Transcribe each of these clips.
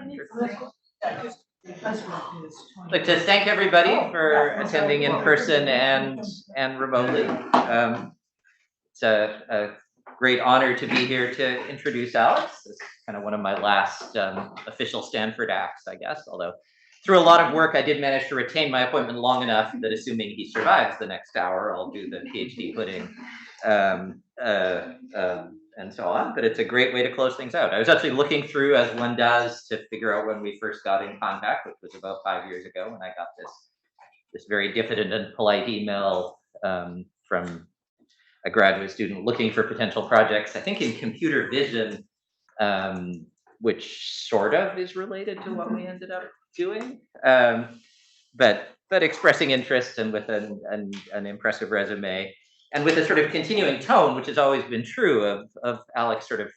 I'd like to thank everybody for attending in person and remotely. It's a great honor to be here to introduce Alex. It's kind of one of my last official Stanford acts, I guess, although through a lot of work, I did manage to retain my appointment long enough that assuming he survives the next hour, I'll do the PhD pudding and so on. But it's a great way to close things out. I was actually looking through, as one does, to figure out when we first got in contact, which was about 5 years ago, when I got this very diffident and polite email from a graduate student looking for potential projects, I think in computer vision, which sort of is related to what we ended up doing, but expressing interest and with an impressive resume, and with a sort of continuing tone, which has always been true of Alex sort of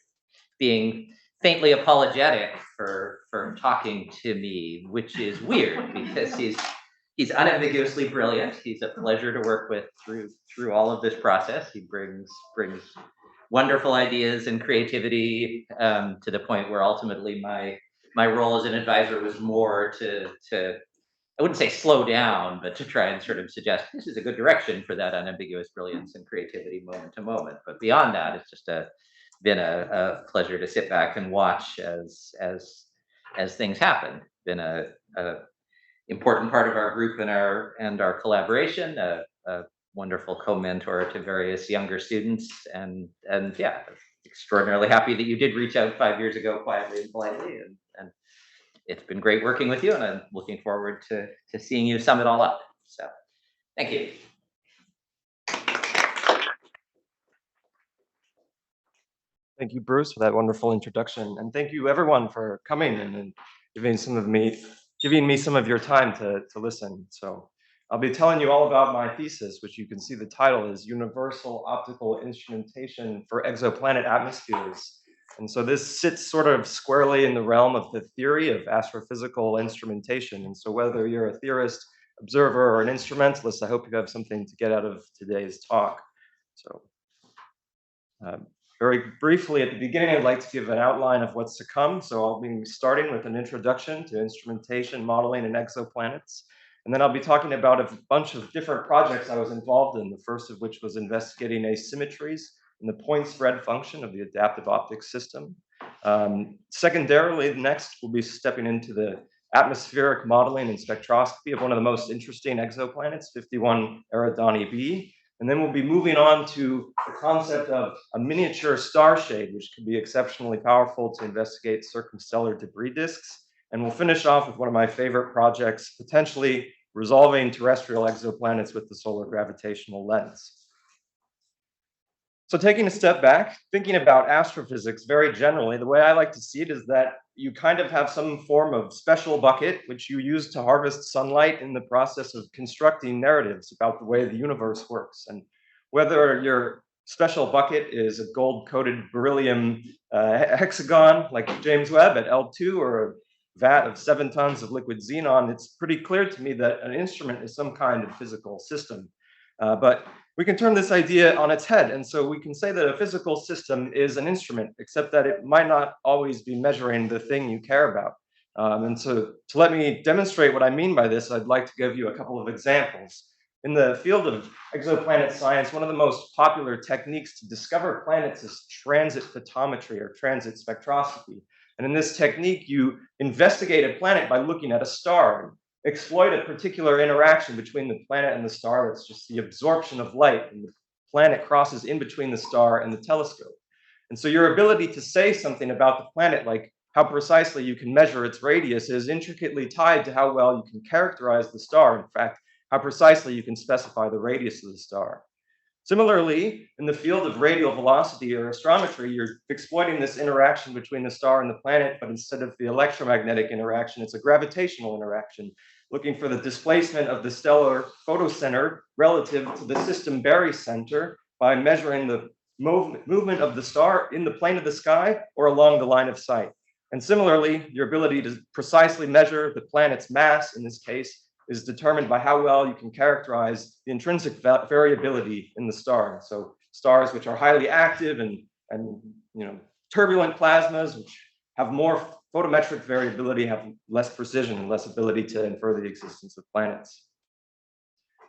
being faintly apologetic for talking to me, which is weird because he's unambiguously brilliant. He's a pleasure to work with through all of this process. He brings wonderful ideas and creativity to the point where ultimately my role as an advisor was more to I wouldn't say slow down, but to try and sort of suggest this is a good direction for that unambiguous brilliance and creativity moment to moment. But beyond that, it's just been a pleasure to sit back and watch as things happen. Been a important part of our group and our collaboration, a wonderful co-mentor to various younger students, and yeah, extraordinarily happy that you did reach out 5 years ago quietly and politely, and it's been great working with you, and I'm looking forward to seeing you sum it all up. So, thank you. Thank you, Bruce, for that wonderful introduction, and thank you everyone for coming and giving me some of your time to listen. So I'll be telling you all about my thesis, which you can see the title is Universal Optical Instrumentation for Exoplanet Atmospheres. And so this sits sort of squarely in the realm of the theory of astrophysical instrumentation. And so whether you're a theorist, observer, or an instrumentalist, I hope you have something to get out of today's talk. So very briefly at the beginning, I'd like to give an outline of what's to come. So I'll be starting with an introduction to instrumentation, modeling, and exoplanets. And then I'll be talking about a bunch of different projects I was involved in, the first of which was investigating asymmetries in the point spread function of the adaptive optics system. Secondarily, next, we'll be stepping into the atmospheric modeling and spectroscopy of one of the most interesting exoplanets, 51 Eridani b. And then we'll be moving on to the concept of a miniature star shade, which can be exceptionally powerful to investigate circumstellar debris disks. And we'll finish off with one of my favorite projects, potentially resolving terrestrial exoplanets with the solar gravitational lens. So taking a step back, thinking about astrophysics very generally, the way I like to see it is that you kind of have some form of special bucket which you use to harvest sunlight in the process of constructing narratives about the way the universe works. And whether your special bucket is a gold-coated beryllium hexagon like James Webb at L2 or a vat of 7 tons of liquid xenon, it's pretty clear to me that an instrument is some kind of physical system. But we can turn this idea on its head. And so we can say that a physical system is an instrument, except that it might not always be measuring the thing you care about. And so to let me demonstrate what I mean by this, I'd like to give you a couple of examples. In the field of exoplanet science, one of the most popular techniques to discover planets is transit photometry or transit spectroscopy. And in this technique, you investigate a planet by looking at a star, exploit a particular interaction between the planet and the star. That's just the absorption of light, and the planet crosses in between the star and the telescope. And so your ability to say something about the planet, like how precisely you can measure its radius, is intricately tied to how well you can characterize the star. In fact, how precisely you can specify the radius of the star. Similarly, in the field of radial velocity or astrometry, you're exploiting this interaction between the star and the planet, but instead of the electromagnetic interaction, it's a gravitational interaction, looking for the displacement of the stellar photocenter relative to the system barycenter by measuring the movement of the star in the plane of the sky or along the line of sight. And similarly, your ability to precisely measure the planet's mass, in this case, is determined by how well you can characterize the intrinsic variability in the star. So stars which are highly active and turbulent plasmas, which have more photometric variability, have less precision, and less ability to infer the existence of planets.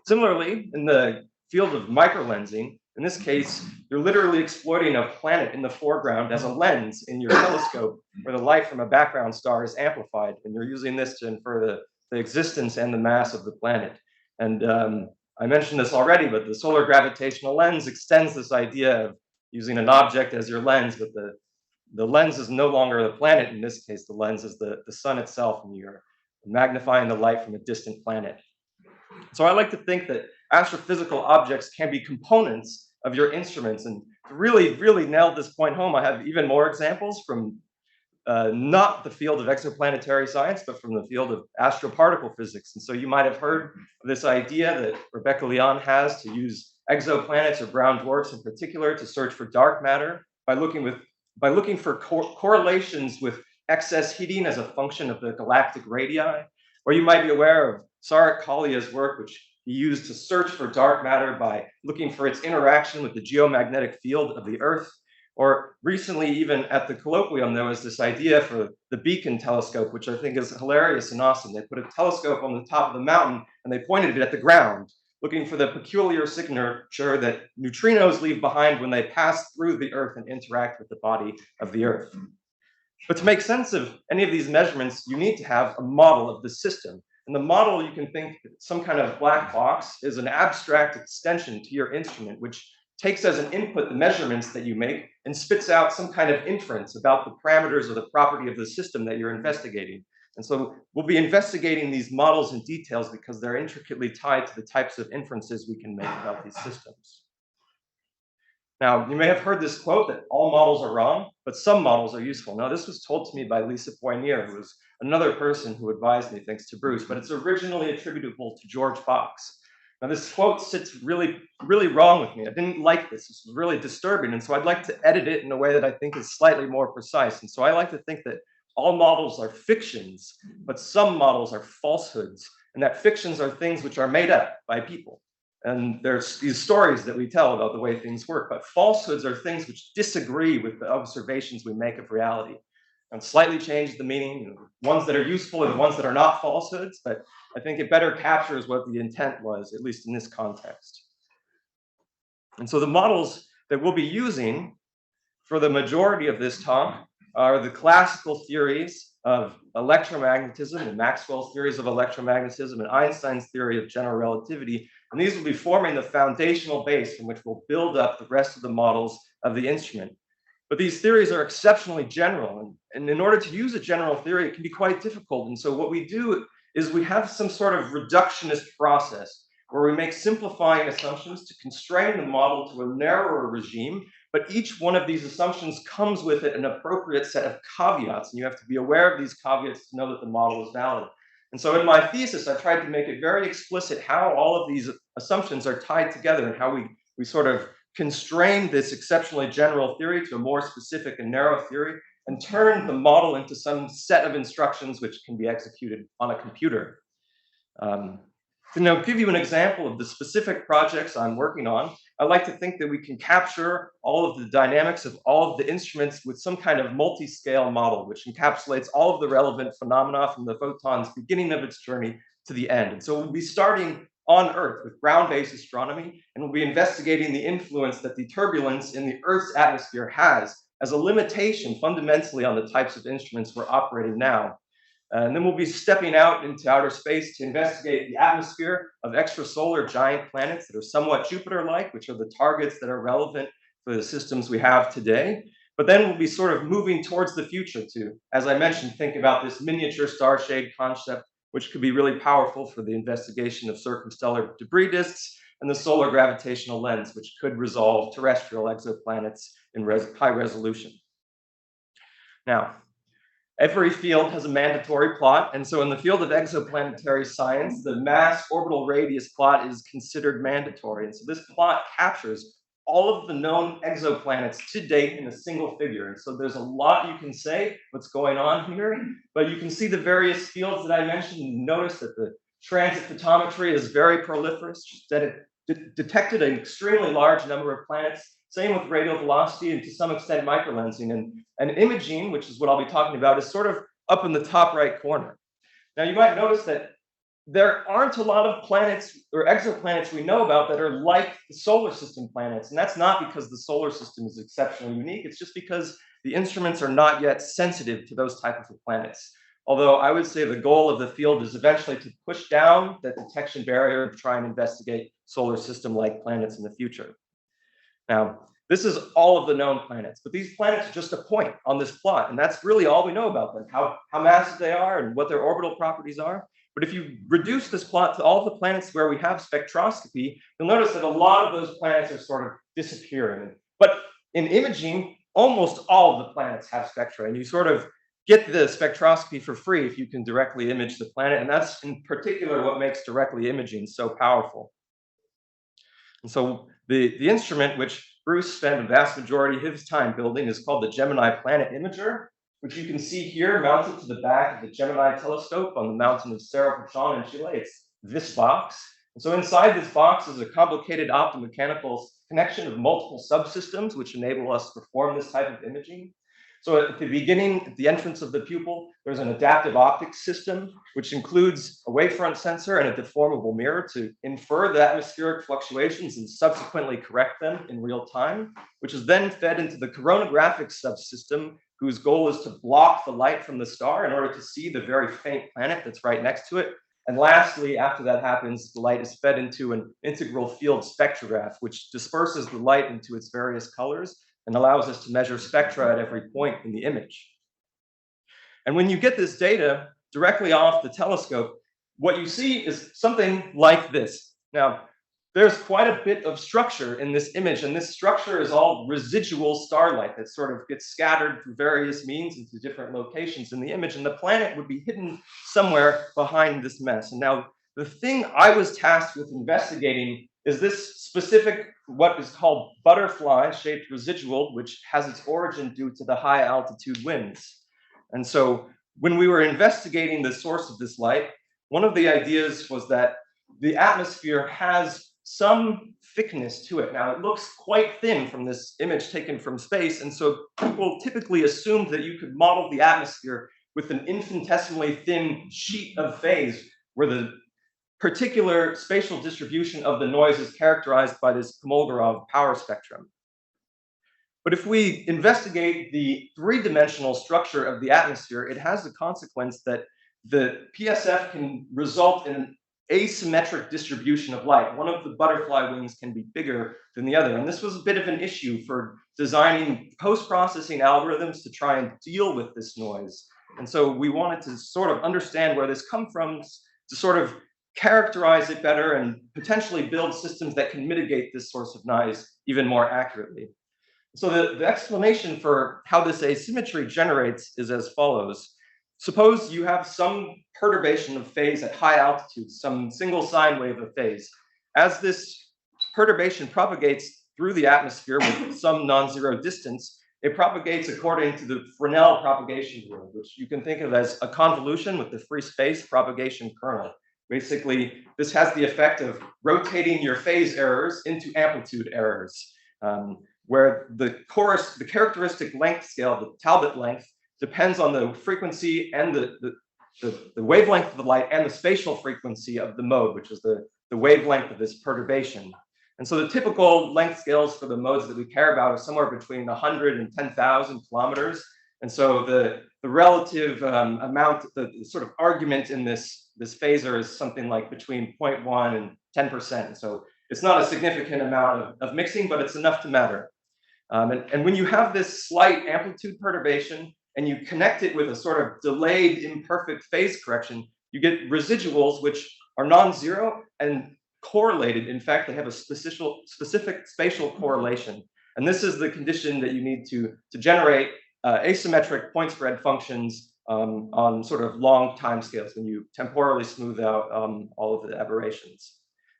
Similarly, in the field of microlensing, in this case, you're literally exploiting a planet in the foreground as a lens in your telescope where the light from a background star is amplified, and you're using this to infer the existence and the mass of the planet. And I mentioned this already, but the solar gravitational lens extends this idea of using an object as your lens, but the lens is no longer the planet. In this case, the lens is the sun itself, and you're magnifying the light from a distant planet. So I like to think that astrophysical objects can be components of your instruments. And to really, really nail this point home, I have even more examples from not the field of exoplanetary science, but from the field of astroparticle physics. And so you might have heard of this idea that Rebecca Leon has to use exoplanets or brown dwarfs in particular to search for dark matter by looking for correlations with excess heating as a function of the galactic radii. Or you might be aware of Sarek Collia's work, which he used to search for dark matter by looking for its interaction with the geomagnetic field of the Earth. Or recently, even at the colloquium, there was this idea for the Beacon telescope, which I think is hilarious and awesome. They put a telescope on the top of the mountain and they pointed it at the ground, looking for the peculiar signature that neutrinos leave behind when they pass through the Earth and interact with the body of the Earth. But to make sense of any of these measurements, you need to have a model of the system. And the model, you can think some kind of black box, is an abstract extension to your instrument, which takes as an input the measurements that you make and spits out some kind of inference about the parameters or the property of the system that you're investigating. And so we'll be investigating these models in details because they're intricately tied to the types of inferences we can make about these systems. Now, you may have heard this quote that all models are wrong, but some models are useful. Now, this was told to me by Lisa Poinier, who was another person who advised me, thanks to Bruce, but it's originally attributable to George Fox. Now, this quote sits really, really wrong with me. I didn't like this. This was really disturbing, and so I'd like to edit it in a way that I think is slightly more precise. And so I like to think that all models are fictions, but some models are falsehoods, and that fictions are things which are made up by people. And there's these stories that we tell about the way things work, but falsehoods are things which disagree with the observations we make of reality and slightly change the meaning, ones that are useful and ones that are not falsehoods, but I think it better captures what the intent was, at least in this context. And so the models that we'll be using for the majority of this talk are the classical theories of electromagnetism and Maxwell's theories of electromagnetism and Einstein's theory of general relativity. And these will be forming the foundational base from which we'll build up the rest of the models of the instrument. But these theories are exceptionally general. And in order to use a general theory, it can be quite difficult. And so what we do is we have some sort of reductionist process where we make simplifying assumptions to constrain the model to a narrower regime. But each one of these assumptions comes with it an appropriate set of caveats. And you have to be aware of these caveats to know that the model is valid. And so in my thesis, I tried to make it very explicit how all of these assumptions are tied together and how we sort of constrain this exceptionally general theory to a more specific and narrow theory and turn the model into some set of instructions which can be executed on a computer. To now give you an example of the specific projects I'm working on, I like to think that we can capture all of the dynamics of all of the instruments with some kind of multi-scale model, which encapsulates all of the relevant phenomena from the photon's beginning of its journey to the end. And so we'll be starting on Earth with ground-based astronomy, and we'll be investigating the influence that the turbulence in the Earth's atmosphere has as a limitation fundamentally on the types of instruments we're operating now. And then we'll be stepping out into outer space to investigate the atmosphere of extrasolar giant planets that are somewhat Jupiter-like, which are the targets that are relevant for the systems we have today. But then we'll be sort of moving towards the future to, as I mentioned, think about this miniature star shade concept, which could be really powerful for the investigation of circumstellar debris disks, and the solar gravitational lens, which could resolve terrestrial exoplanets in high resolution. Now, every field has a mandatory plot, and so in the field of exoplanetary science, the mass orbital radius plot is considered mandatory. And so this plot captures all of the known exoplanets to date in a single figure. And so there's a lot you can say what's going on here, but you can see the various fields that I mentioned and notice that the transit photometry is very proliferous, that it detected an extremely large number of planets, Same with radial velocity and to some extent microlensing. And imaging, which is what I'll be talking about, is sort of up in the top right corner. Now you might notice that there aren't a lot of planets or exoplanets we know about that are like the solar system planets. And that's not because the solar system is exceptionally unique. It's just because the instruments are not yet sensitive to those types of planets. Although I would say the goal of the field is eventually to push down that detection barrier and try and investigate solar system-like planets in the future. Now, this is all of the known planets, but these planets are just a point on this plot, and that's really all we know about them, how massive they are and what their orbital properties are. But if you reduce this plot to all the planets where we have spectroscopy, you'll notice that a lot of those planets are sort of disappearing. But in imaging, almost all of the planets have spectra, and you sort of get the spectroscopy for free if you can directly image the planet, and that's in particular what makes directly imaging so powerful. And so the instrument, which Bruce spent a vast majority of his time building, is called the Gemini Planet Imager, which you can see here mounted to the back of the Gemini telescope on the mountain of Cerro Pachon in Chile. It's this box. And so inside this box is a complicated optomechanical connection of multiple subsystems, which enable us to perform this type of imaging. So at the beginning, at the entrance of the pupil, there's an adaptive optics system, which includes a wavefront sensor and a deformable mirror to infer the atmospheric fluctuations and subsequently correct them in real time, which is then fed into the coronagraphic subsystem, whose goal is to block the light from the star in order to see the very faint planet that's right next to it. And lastly, after that happens, the light is fed into an integral field spectrograph, which disperses the light into its various colors and allows us to measure spectra at every point in the image. And when you get this data directly off the telescope, what you see is something like this. Now, there's quite a bit of structure in this image, and this structure is all residual starlight that sort of gets scattered through various means into different locations in the image, and the planet would be hidden somewhere behind this mess. And now, the thing I was tasked with investigating is this specific, what is called butterfly-shaped residual, which has its origin due to the high altitude winds. And so when we were investigating the source of this light, one of the ideas was that the atmosphere has some thickness to it. Now, it looks quite thin from this image taken from space, and so people typically assumed that you could model the atmosphere with an infinitesimally thin sheet of phase where the particular spatial distribution of the noise is characterized by this Kolmogorov power spectrum. But if we investigate the three-dimensional structure of the atmosphere, it has the consequence that the PSF can result in an asymmetric distribution of light. One of the butterfly wings can be bigger than the other. And this was a bit of an issue for designing post-processing algorithms to try and deal with this noise. And so we wanted to sort of understand where this comes from, to sort of characterize it better and potentially build systems that can mitigate this source of noise even more accurately. So the explanation for how this asymmetry generates is as follows. Suppose you have some perturbation of phase at high altitude, some single sine wave of phase. As this perturbation propagates through the atmosphere with some non-zero distance, it propagates according to the Fresnel propagation rule, which you can think of as a convolution with the free space propagation kernel. Basically, this has the effect of rotating your phase errors into amplitude errors, where the characteristic length scale, the Talbot length, depends on the frequency and the wavelength of the light and the spatial frequency of the mode, which is the wavelength of this perturbation. And so the typical length scales for the modes that we care about are somewhere between 100 and 10,000 kilometers. And so the relative amount, the sort of argument in this phasor is something like between 0.1 and 10%. So it's not a significant amount of mixing, but it's enough to matter. And when you have this slight amplitude perturbation and you connect it with a sort of delayed imperfect phase correction, you get residuals which are non-zero and correlated. In fact, they have a specific spatial correlation. And this is the condition that you need to generate asymmetric point spread functions on sort of long time scales when you temporally smooth out all of the aberrations.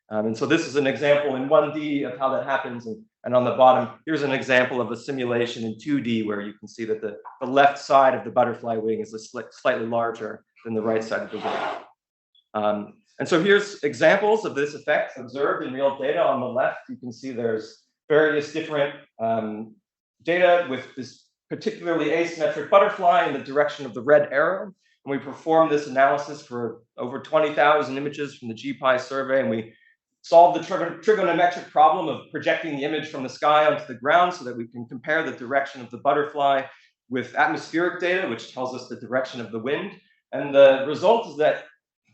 And so this is an example in 1D of how that happens. And on the bottom, here's an example of a simulation in 2D where you can see that the left side of the butterfly wing is slightly larger than the right side of the wing. And so here's examples of this effect observed in real data. On the left, you can see there's various different data with this particularly asymmetric butterfly in the direction of the red arrow. And we performed this analysis for over 20,000 images from the GPI survey, and we solved the trigonometric problem of projecting the image from the sky onto the ground so that we can compare the direction of the butterfly with atmospheric data, which tells us the direction of the wind. And the result is that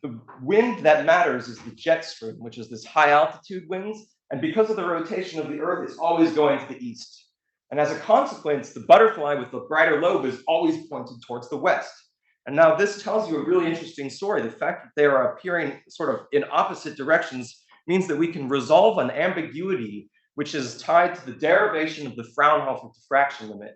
the wind that matters is the jet stream, which is this high altitude winds. And because of the rotation of the Earth, it's always going to the east. And as a consequence, the butterfly with the brighter lobe is always pointed towards the west. And now this tells you a really interesting story. The fact that they are appearing sort of in opposite directions means that we can resolve an ambiguity which is tied to the derivation of the Fraunhofer diffraction limit.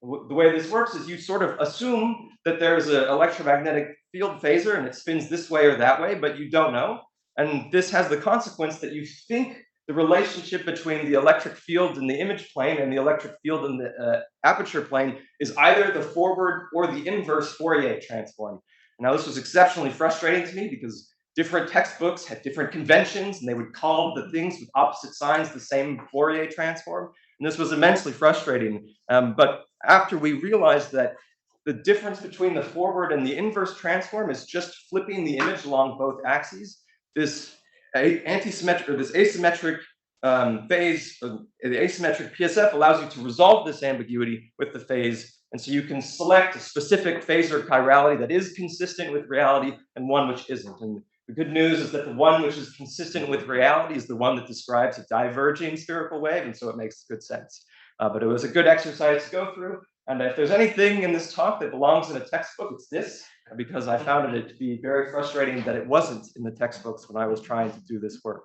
The way this works is you sort of assume that there's an electromagnetic field phasor and it spins this way or that way, but you don't know. And this has the consequence that you think the relationship between the electric field in the image plane and the electric field in the aperture plane is either the forward or the inverse Fourier transform. Now, this was exceptionally frustrating to me because different textbooks had different conventions and they would call the things with opposite signs the same Fourier transform. And this was immensely frustrating. But after we realized that the difference between the forward and the inverse transform is just flipping the image along both axes, this asymmetric phase, the asymmetric PSF allows you to resolve this ambiguity with the phase. And so you can select a specific phasor chirality that is consistent with reality and one which isn't. And the good news is that the one which is consistent with reality is the one that describes a diverging spherical wave, and so it makes good sense. But it was a good exercise to go through. And if there's anything in this talk that belongs in a textbook, it's this, because I found it to be very frustrating that it wasn't in the textbooks when I was trying to do this work.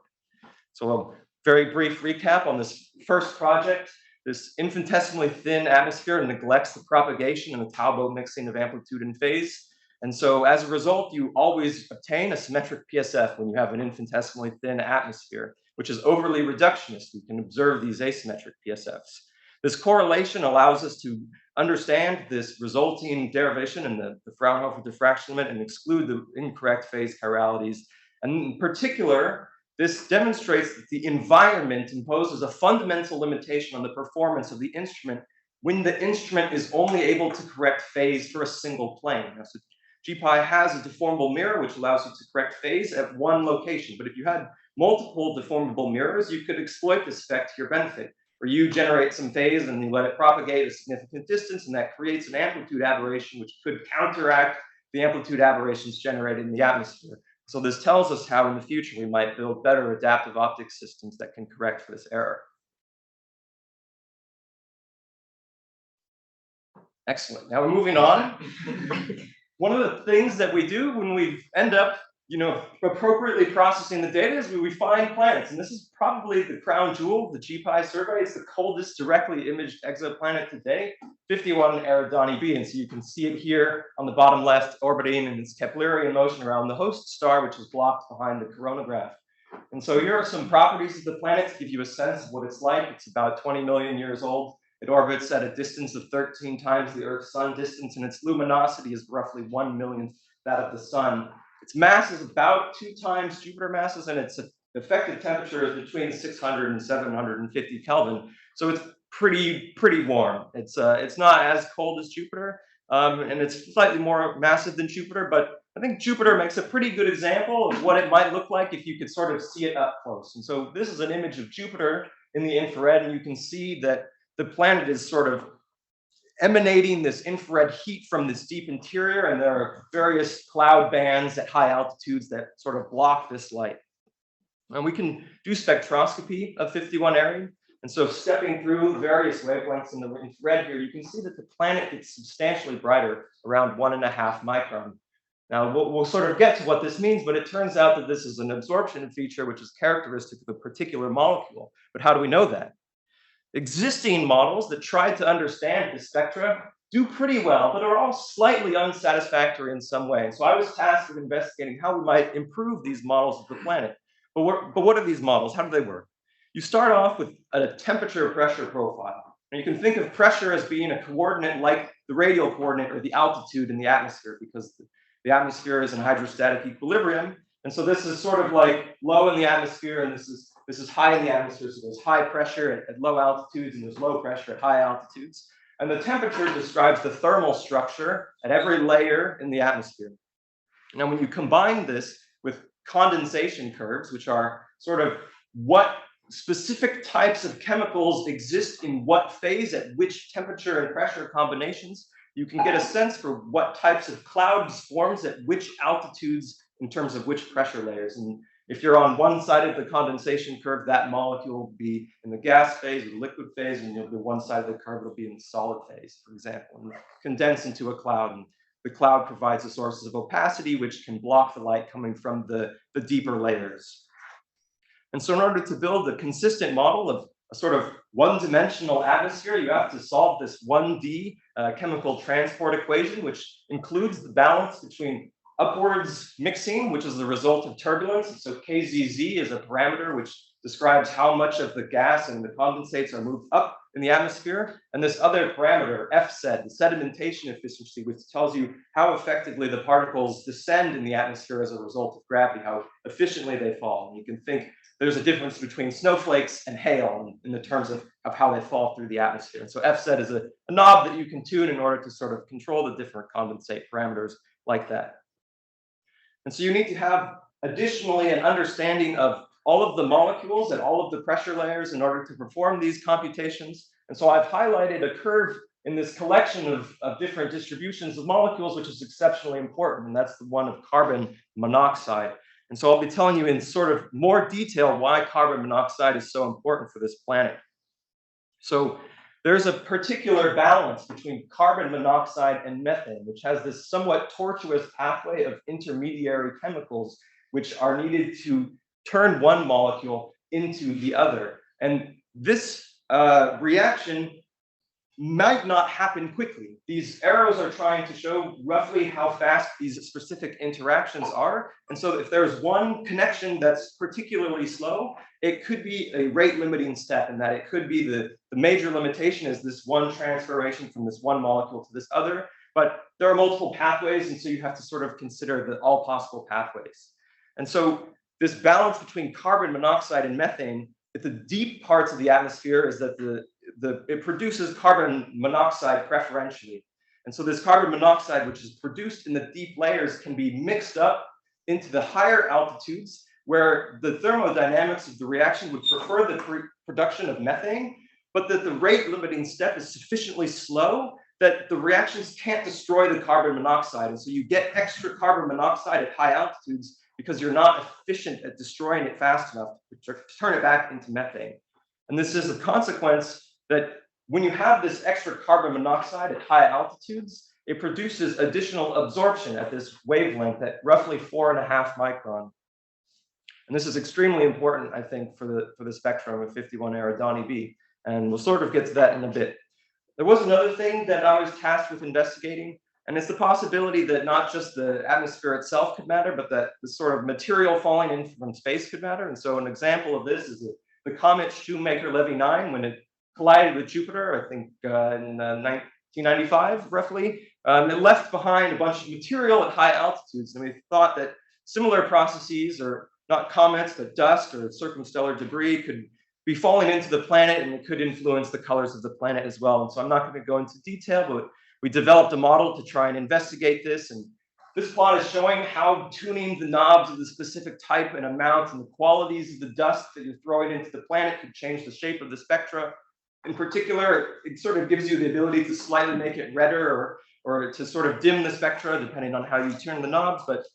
So a very brief recap on this first project. This infinitesimally thin atmosphere neglects the propagation and the Talbot mixing of amplitude and phase. And so as a result, you always obtain a symmetric PSF when you have an infinitesimally thin atmosphere, which is overly reductionist. We can observe these asymmetric PSFs. This correlation allows us to understand this resulting derivation in the Fraunhofer diffraction limit and exclude the incorrect phase chiralities. And in particular, this demonstrates that the environment imposes a fundamental limitation on the performance of the instrument when the instrument is only able to correct phase for a single plane. Now, so GPI has a deformable mirror which allows you to correct phase at one location. But if you had multiple deformable mirrors, you could exploit this effect to your benefit, where you generate some phase and you let it propagate a significant distance, and that creates an amplitude aberration which could counteract the amplitude aberrations generated in the atmosphere. So this tells us how in the future we might build better adaptive optics systems that can correct for this error. Excellent. Now we're moving on. One of the things that we do when we end up, appropriately processing the data is we find planets. And this is probably the crown jewel of the GPI survey. It's the coldest directly imaged exoplanet today, 51 Eridani b. And so you can see it here on the bottom left, orbiting in its Keplerian motion around the host star, which is blocked behind the coronagraph. And so here are some properties of the planet to give you a sense of what it's like. It's about 20 million years old. It orbits at a distance of 13 times the Earth-Sun distance, and its luminosity is roughly 1/1,000,000th that of the Sun. Its mass is about 2 times Jupiter masses, and its effective temperature is between 600 and 750 Kelvin. So it's pretty warm. It's not as cold as Jupiter, and it's slightly more massive than Jupiter, but I think Jupiter makes a pretty good example of what it might look like if you could sort of see it up close. And so this is an image of Jupiter in the infrared, and you can see that the planet is sort of emanating this infrared heat from this deep interior, and there are various cloud bands at high altitudes that sort of block this light. And we can do spectroscopy of 51 Eridani. And so stepping through various wavelengths in the infrared here, you can see that the planet gets substantially brighter, around 1.5 micron. Now, we'll sort of get to what this means, but it turns out that this is an absorption feature which is characteristic of a particular molecule. But how do we know that? Existing models that try to understand the spectra do pretty well, but are all slightly unsatisfactory in some way. And so I was tasked with investigating how we might improve these models of the planet. But what are these models? How do they work? You start off with a temperature pressure profile. And you can think of pressure as being a coordinate like the radial coordinate or the altitude in the atmosphere, because the atmosphere is in hydrostatic equilibrium. And so this is sort of like low in the atmosphere, and this is This is high in the atmosphere, so there's high pressure at low altitudes, and there's low pressure at high altitudes. And the temperature describes the thermal structure at every layer in the atmosphere. Now, when you combine this with condensation curves, which are sort of what specific types of chemicals exist in what phase at which temperature and pressure combinations, you can get a sense for what types of clouds forms at which altitudes in terms of which pressure layers. And if you're on one side of the condensation curve, that molecule will be in the gas phase or the liquid phase, and you'll be one side of the curve will be in the solid phase, for example, and condense into a cloud. And the cloud provides the sources of opacity, which can block the light coming from the deeper layers. And so in order to build a consistent model of a sort of one-dimensional atmosphere, you have to solve this 1D chemical transport equation, which includes the balance between upwards mixing, which is the result of turbulence. So KZZ is a parameter which describes how much of the gas and the condensates are moved up in the atmosphere. And this other parameter, FSED, the sedimentation efficiency, which tells you how effectively the particles descend in the atmosphere as a result of gravity, how efficiently they fall. And you can think there's a difference between snowflakes and hail in the terms of how they fall through the atmosphere. And so FSED is a knob that you can tune in order to sort of control the different condensate parameters like that. And so you need to have additionally an understanding of all of the molecules and all of the pressure layers in order to perform these computations. And so I've highlighted a curve in this collection of different distributions of molecules, which is exceptionally important, and that's the one of carbon monoxide. And so I'll be telling you in sort of more detail why carbon monoxide is so important for this planet. So there's a particular balance between carbon monoxide and methane, which has this somewhat tortuous pathway of intermediary chemicals, which are needed to turn one molecule into the other. And this reaction might not happen quickly. These arrows are trying to show roughly how fast these specific interactions are. And so if there's one connection that's particularly slow, it could be a rate limiting step, in that it could be the major limitation is this one transformation from this one molecule to this other. But there are multiple pathways, and so you have to sort of consider all possible pathways. And so this balance between carbon monoxide and methane at the deep parts of the atmosphere is that it produces carbon monoxide preferentially. And so this carbon monoxide, which is produced in the deep layers, can be mixed up into the higher altitudes, where the thermodynamics of the reaction would prefer the production of methane, but that the rate limiting step is sufficiently slow that the reactions can't destroy the carbon monoxide. And so you get extra carbon monoxide at high altitudes because you're not efficient at destroying it fast enough to turn it back into methane. And this is a consequence that when you have this extra carbon monoxide at high altitudes, it produces additional absorption at this wavelength at roughly 4.5 micron. And this is extremely important, I think, for the spectrum of 51 Eridani B. And we'll sort of get to that in a bit. There was another thing that I was tasked with investigating, and it's the possibility that not just the atmosphere itself could matter, but that the sort of material falling in from space could matter. And so an example of this is the comet Shoemaker-Levy 9, when it collided with Jupiter, I think in 1995, roughly. It left behind a bunch of material at high altitudes, and we thought that similar processes, or not comets, but dust or circumstellar debris, could be falling into the planet, and it could influence the colors of the planet as well. And so I'm not going to go into detail, but we developed a model to try and investigate this. And this plot is showing how tuning the knobs of the specific type and amount and the qualities of the dust that you're throwing into the planet could change the shape of the spectra. In particular, it sort of gives you the ability to slightly make it redder or to sort of dim the spectra, depending on how you turn the knobs. But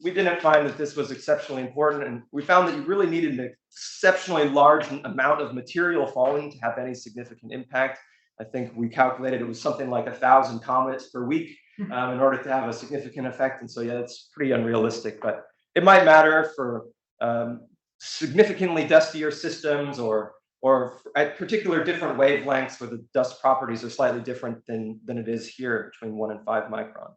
we didn't find that this was exceptionally important. And we found that you really needed an exceptionally large amount of material falling to have any significant impact. I think we calculated it was something like 1,000 comets per week in order to have a significant effect. And so, yeah, it's pretty unrealistic, but it might matter for significantly dustier systems or at particular different wavelengths where the dust properties are slightly different than it is here between 1 and 5 micron.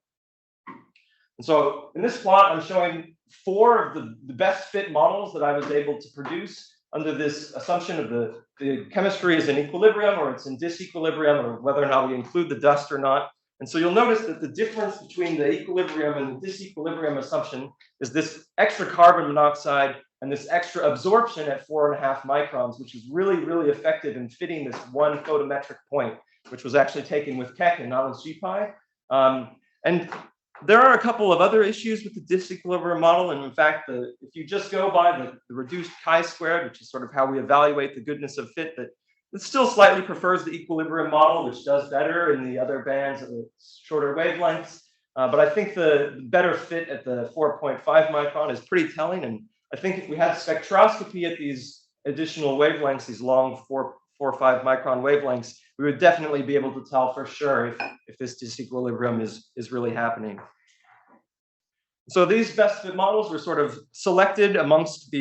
And so in this plot, I'm showing 4 of the best fit models that I was able to produce under this assumption of the chemistry is in equilibrium or it's in disequilibrium, or whether or not we include the dust or not. And so you'll notice that the difference between the equilibrium and the disequilibrium assumption is this extra carbon monoxide and this extra absorption at 4.5 microns, which is really, really effective in fitting this one photometric point, which was actually taken with Keck and not with GPy. And there are a couple of other issues with the disequilibrium model, and in fact, if you just go by the reduced chi-squared, which is sort of how we evaluate the goodness of fit, that it still slightly prefers the equilibrium model, which does better in the other bands at the shorter wavelengths. But I think the better fit at the 4.5 micron is pretty telling, and I think if we had spectroscopy at these additional wavelengths, these long 4 or 5 micron wavelengths, we would definitely be able to tell for sure if this disequilibrium is really happening. So these best fit models were sort of selected amongst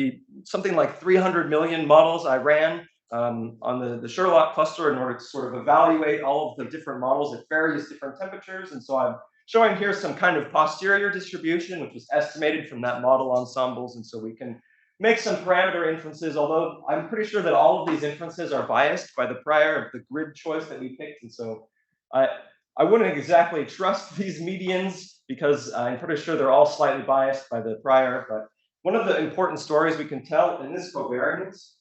something like 300 million models I ran on the Sherlock cluster in order to sort of evaluate all of the different models at various different temperatures. And so I'm showing here some kind of posterior distribution, which was estimated from that model ensembles. And so we can make some parameter inferences, although I'm pretty sure that all of these inferences are biased by the prior of the grid choice that we picked. And so I wouldn't exactly trust these medians because I'm pretty sure they're all slightly biased by the prior. But one of the important stories we can tell in this covariance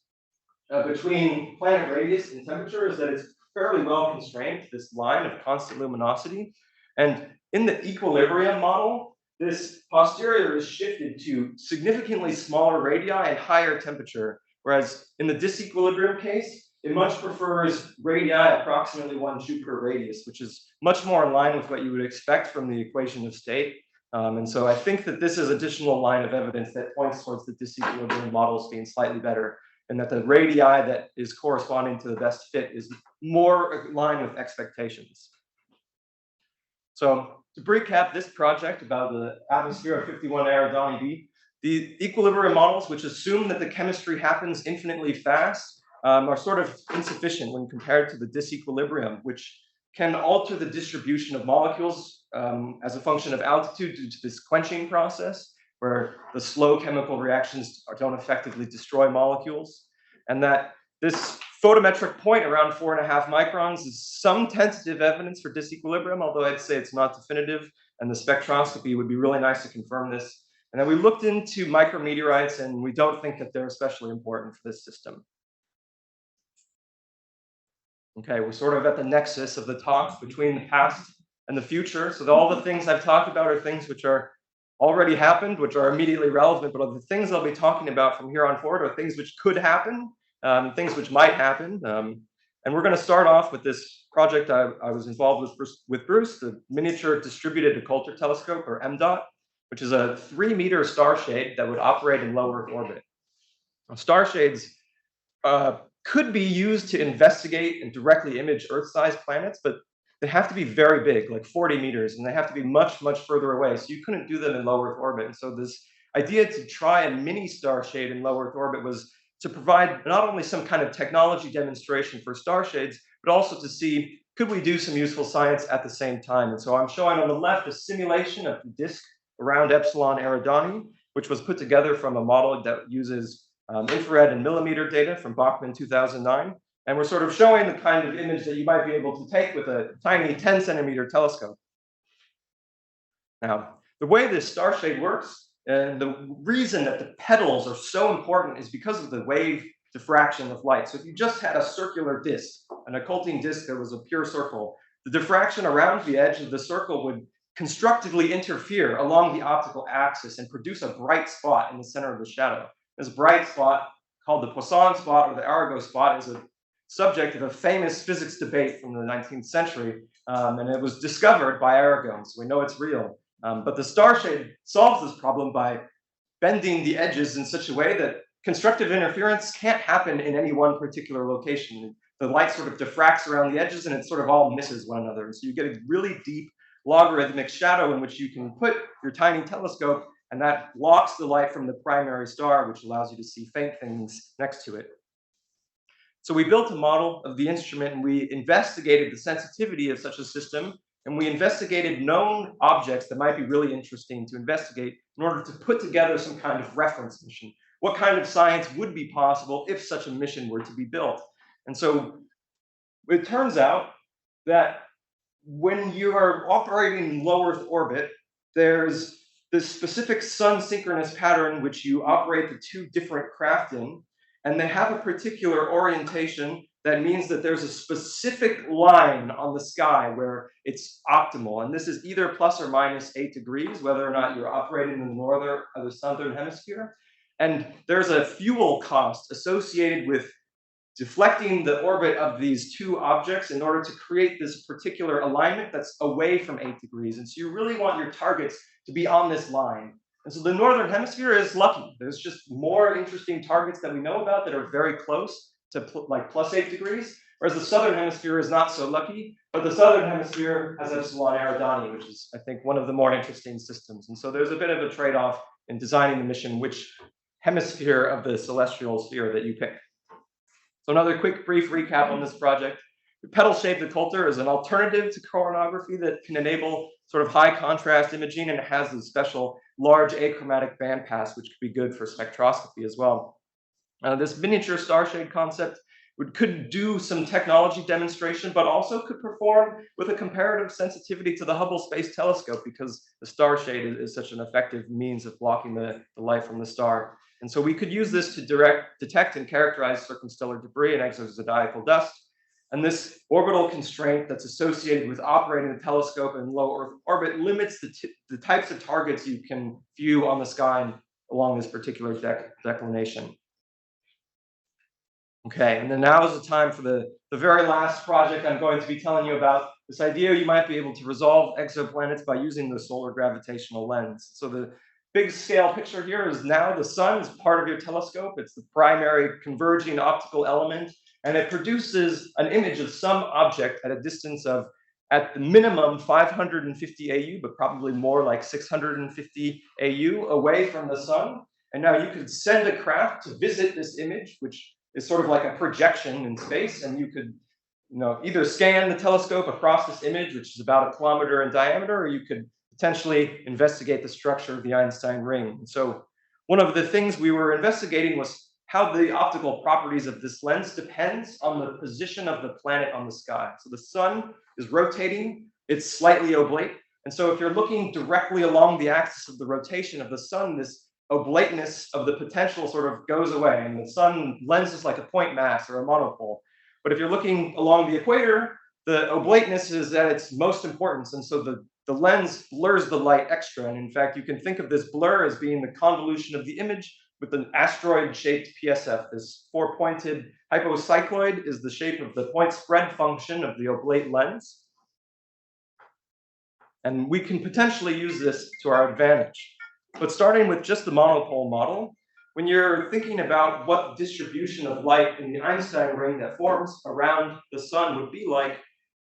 between planet radius and temperature is that it's fairly well constrained, this line of constant luminosity. And in the equilibrium model, this posterior is shifted to significantly smaller radii and higher temperature, whereas in the disequilibrium case, it much prefers radii approximately 1 Jupiter radius, which is much more in line with what you would expect from the equation of state. And so I think that this is additional line of evidence that points towards the disequilibrium models being slightly better, and that the radii that is corresponding to the best fit is more in line with expectations. So to recap this project about the atmosphere of 51 Eridani b, the equilibrium models, which assume that the chemistry happens infinitely fast, are sort of insufficient when compared to the disequilibrium, which can alter the distribution of molecules as a function of altitude due to this quenching process, where the slow chemical reactions don't effectively destroy molecules. And that this photometric point around 4.5 microns is some tentative evidence for disequilibrium, although I'd say it's not definitive, and the spectroscopy would be really nice to confirm this. And then we looked into micrometeorites, and we don't think that they're especially important for this system. Okay, we're sort of at the nexus of the talks between the past and the future. So all the things I've talked about are things which are already happened, which are immediately relevant, but the things I'll be talking about from here on forward are things which could happen, things which might happen. And we're going to start off with this project I was involved with Bruce, the Miniature Distributed Occulter Telescope, or MDOT, which is a 3-meter star shade that would operate in low Earth orbit. Now, star shades could be used to investigate and directly image Earth-sized planets, but they have to be very big, like 40 meters, and they have to be much, much further away. So you couldn't do them in low Earth orbit. And so this idea to try a mini star shade in low Earth orbit was to provide not only some kind of technology demonstration for star shades, but also to see, could we do some useful science at the same time? And so I'm showing on the left a simulation of the disk around Epsilon Eridani, which was put together from a model that uses infrared and millimeter data from Bachmann 2009. And we're sort of showing the kind of image that you might be able to take with a tiny 10-centimeter telescope. Now, the way this star shade works, and the reason that the petals are so important is because of the wave diffraction of light. So if you just had a circular disk, an occulting disk that was a pure circle, the diffraction around the edge of the circle would constructively interfere along the optical axis and produce a bright spot in the center of the shadow. This bright spot, called the Poisson spot or the Arago spot, is a subject of a famous physics debate from the 19th century, and it was discovered by Arago, so we know it's real. But the star shade solves this problem by bending the edges in such a way that constructive interference can't happen in any one particular location. The light sort of diffracts around the edges and it sort of all misses one another. So you get a really deep logarithmic shadow in which you can put your tiny telescope, and that blocks the light from the primary star, which allows you to see faint things next to it. So we built a model of the instrument, and we investigated the sensitivity of such a system, and we investigated known objects that might be really interesting to investigate in order to put together some kind of reference mission. What kind of science would be possible if such a mission were to be built? And so it turns out that when you are operating in low Earth orbit, there's this specific sun synchronous pattern which you operate the two different craft in, and they have a particular orientation that means that there's a specific line on the sky where it's optimal. And this is either plus or minus 8 degrees, whether or not you're operating in the northern or the southern hemisphere. And there's a fuel cost associated with deflecting the orbit of these two objects in order to create this particular alignment that's away from 8 degrees. And so you really want your targets to be on this line. And so the northern hemisphere is lucky. There's just more interesting targets that we know about that are very close to like plus 8 degrees, whereas the southern hemisphere is not so lucky, but the southern hemisphere has Epsilon Eridani, which is, I think, one of the more interesting systems. And so there's a bit of a trade-off in designing the mission, which hemisphere of the celestial sphere that you pick. So another quick, brief recap on this project. The petal-shaped occulter is an alternative to coronagraphy that can enable sort of high contrast imaging, and it has a special large achromatic bandpass, which could be good for spectroscopy as well. This miniature starshade concept could do some technology demonstration, but also could perform with a comparative sensitivity to the Hubble Space Telescope, because the starshade is such an effective means of blocking the light from the star. And so we could use this to detect and characterize circumstellar debris and exozodiacal dust. And this orbital constraint that's associated with operating the telescope in low Earth orbit limits the types of targets you can view on the sky along this particular declination. Okay, and then now is the time for the very last project I'm going to be telling you about. This idea you might be able to resolve exoplanets by using the solar gravitational lens. So the big scale picture here is now the sun is part of your telescope. It's the primary converging optical element, and it produces an image of some object at a distance of, at the minimum, 550 AU, but probably more like 650 AU away from the sun. And now you could send a craft to visit this image, which is sort of like a projection in space, and you could either scan the telescope across this image, which is about 1 kilometer in diameter, or you could potentially investigate the structure of the Einstein ring. And so one of the things we were investigating was how the optical properties of this lens depends on the position of the planet on the sky. So the sun is rotating, it's slightly oblate, and so if you're looking directly along the axis of the rotation of the sun, this oblateness of the potential sort of goes away, and the sun lens is like a point mass or a monopole. But if you're looking along the equator, the oblateness is at its most importance, and so the lens blurs the light extra. And in fact, you can think of this blur as being the convolution of the image with an asteroid-shaped PSF. This four-pointed hypocycloid is the shape of the point spread function of the oblate lens. And we can potentially use this to our advantage. But starting with just the monopole model, when you're thinking about what distribution of light in the Einstein ring that forms around the sun would be like,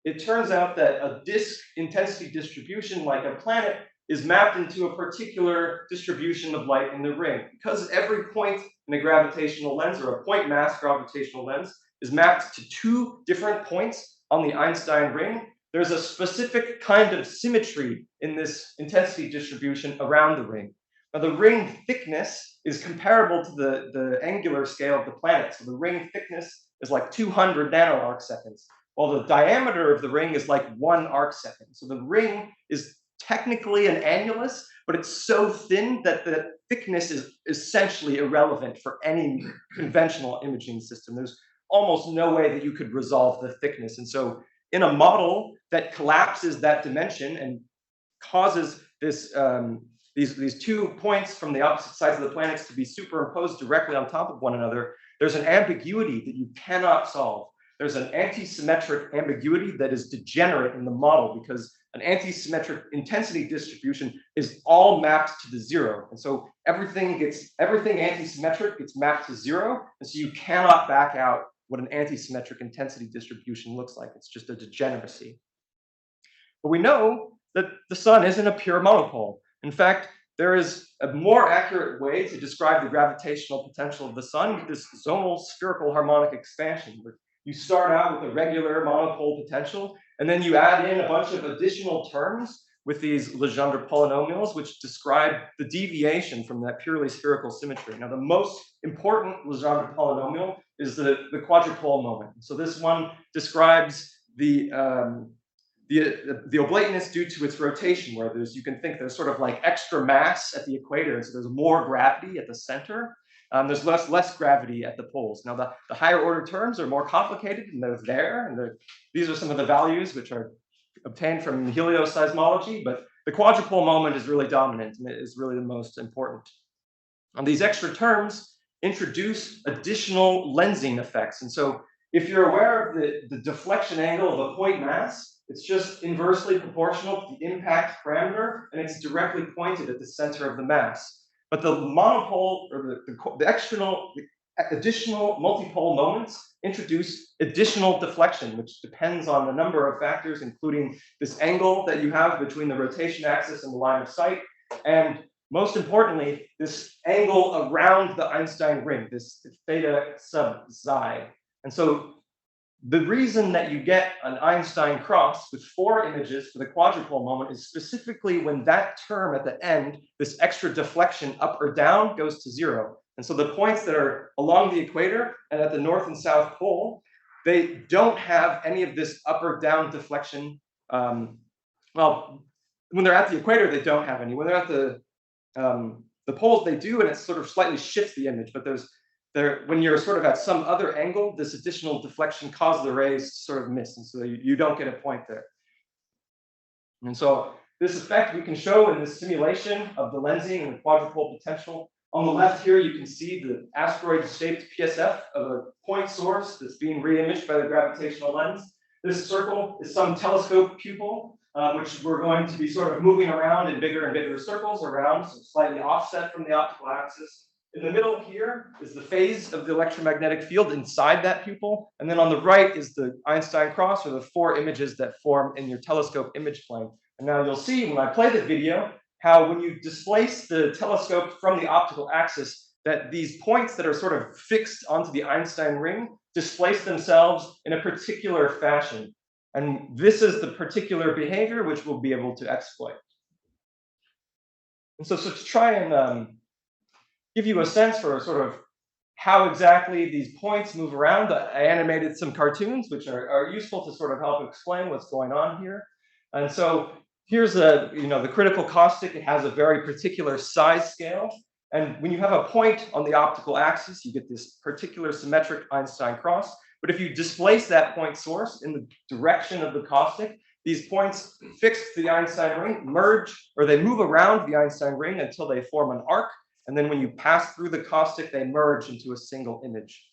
it turns out that a disk intensity distribution like a planet is mapped into a particular distribution of light in the ring. Because every point in a gravitational lens, or a point mass gravitational lens, is mapped to two different points on the Einstein ring, there's a specific kind of symmetry in this intensity distribution around the ring. Now, the ring thickness is comparable to the angular scale of the planet. So the ring thickness is like 200 nanoarcseconds, while the diameter of the ring is like 1 arcsecond. So the ring is technically an annulus, but it's so thin that the thickness is essentially irrelevant for any conventional imaging system. There's almost no way that you could resolve the thickness. And so in a model that collapses that dimension and causes this, these 2 points from the opposite sides of the planets to be superimposed directly on top of one another, there's an ambiguity that you cannot solve. There's an anti-symmetric ambiguity that is degenerate in the model, because an anti-symmetric intensity distribution is all mapped to the zero. And so everything anti-symmetric gets mapped to zero. And so you cannot back out what an anti-symmetric intensity distribution looks like. It's just a degeneracy. But we know that the sun isn't a pure monopole. In fact, there is a more accurate way to describe the gravitational potential of the sun, this zonal spherical harmonic expansion, where you start out with a regular monopole potential, and then you add in a bunch of additional terms with these Legendre polynomials, which describe the deviation from that purely spherical symmetry. Now, the most important Legendre polynomial is the quadrupole moment. So this one describes the the oblateness due to its rotation, where you can think there's sort of like extra mass at the equator, and so there's more gravity at the center. There's less gravity at the poles. Now, the higher order terms are more complicated, and they're there, and these are some of the values which are obtained from helioseismology, but the quadrupole moment is really dominant, and it is really the most important. These extra terms introduce additional lensing effects, and so if you're aware of the deflection angle of a point mass, it's just inversely proportional to the impact parameter, and it's directly pointed at the center of the mass. But the monopole, or the additional multipole moments introduce additional deflection, which depends on a number of factors, including this angle that you have between the rotation axis and the line of sight, and most importantly, this angle around the Einstein ring, this theta sub xi. And so the reason that you get an Einstein cross with 4 images for the quadrupole moment is specifically when that term at the end, this extra deflection up or down, goes to 0. And so the points that are along the equator and at the north and south pole, they don't have any of this up or down deflection. Well, when they're at the equator, they don't have any. When they're at the poles, they do, and it sort of slightly shifts the image, but when you're sort of at some other angle, this additional deflection causes the rays to sort of miss, and so you don't get a point there. And so this effect we can show in this simulation of the lensing and the quadrupole potential. On the left here, you can see the asteroid-shaped PSF of a point source that's being re-imaged by the gravitational lens. This circle is some telescope pupil, which we're going to be sort of moving around in bigger and bigger circles around, so slightly offset from the optical axis. In the middle here is the phase of the electromagnetic field inside that pupil. And then on the right is the Einstein cross, or the 4 images that form in your telescope image plane. And now you'll see when I play the video, how when you displace the telescope from the optical axis, that these points that are sort of fixed onto the Einstein ring displace themselves in a particular fashion. And this is the particular behavior which we'll be able to exploit. And so to try and give you a sense for sort of how exactly these points move around, I animated some cartoons which are useful to sort of help explain what's going on here. And so here's the critical caustic. It has a very particular size scale. And when you have a point on the optical axis, you get this particular symmetric Einstein cross. But if you displace that point source in the direction of the caustic, these points fixed to the Einstein ring merge, or they move around the Einstein ring until they form an arc. And then when you pass through the caustic, they merge into a single image.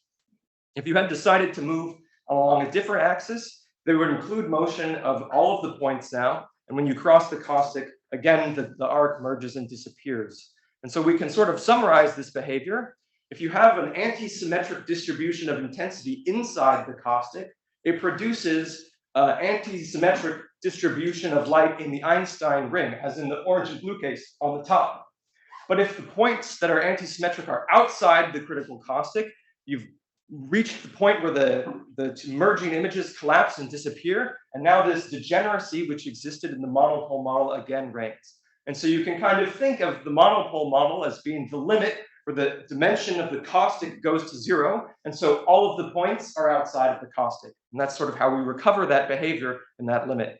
If you had decided to move along a different axis, they would include motion of all of the points now. And when you cross the caustic, again, the arc merges and disappears. And so we can sort of summarize this behavior. If you have an anti-symmetric distribution of intensity inside the caustic, it produces anti-symmetric distribution of light in the Einstein ring, as in the orange and blue case on the top. But if the points that are anti-symmetric are outside the critical caustic, you've reached the point where the merging images collapse and disappear, and now this degeneracy which existed in the monopole model again reigns. And so you can kind of think of the monopole model as being the limit where the dimension of the caustic goes to 0, and so all of the points are outside of the caustic. And that's sort of how we recover that behavior in that limit.